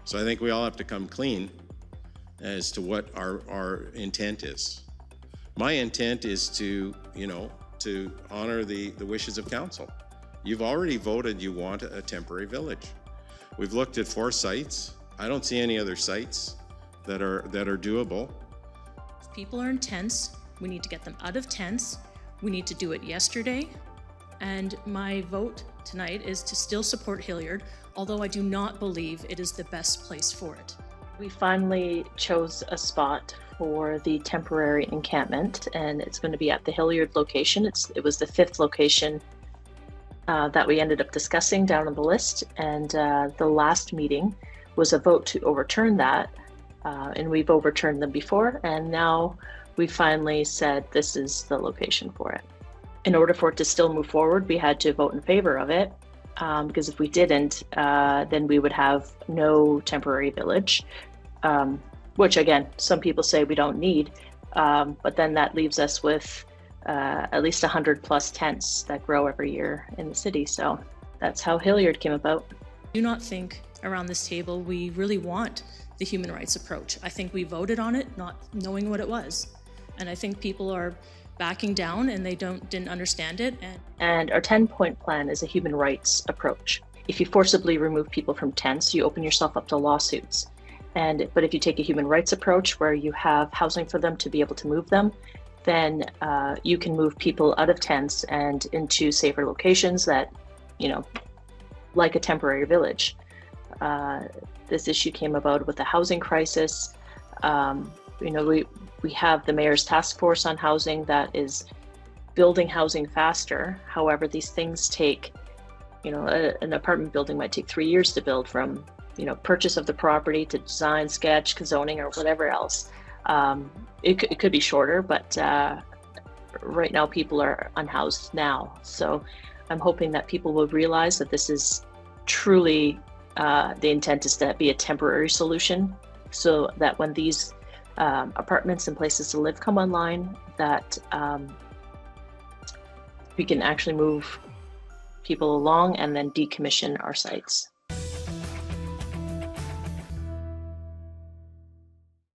So I think we all have to come clean as to what our intent is. My intent is to honor the wishes of council. You've already voted you want a temporary village. We've looked at 4 sites. I don't see any other sites that are doable. If people are in tents, we need to get them out of tents. We need to do it yesterday. And my vote tonight is to still support Hillyard, although I do not believe it is the best place for it. We finally chose a spot for the temporary encampment, and it's going to be at the Hillyard location. It was the 5th location that we ended up discussing down on the list, and the last meeting was a vote to overturn that, and we've overturned them before, and now we finally said this is the location for it. In order for it to still move forward, we had to vote in favor of it, because if we didn't, then we would have no temporary village, which again, some people say we don't need, but then that leaves us with at least 100+ tents that grow every year in the city. So that's how Hillyard came about. I do not think around this table we really want the human rights approach. I think we voted on it not knowing what it was. And I think people are backing down and they didn't understand it. And our 10-point plan is a human rights approach. If you forcibly remove people from tents, you open yourself up to lawsuits. But if you take a human rights approach where you have housing for them to be able to move them, then you can move people out of tents and into safer locations that, like a temporary village. This issue came about with the housing crisis. We have the mayor's task force on housing that is building housing faster. However, these things take, an apartment building might take 3 years to build, from purchase of the property to design, sketch, zoning, or whatever else. It could be shorter, but right now people are unhoused now. So I'm hoping that people will realize that this is truly, the intent is to be a temporary solution, so that when these apartments and places to live come online, that we can actually move people along and then decommission our sites.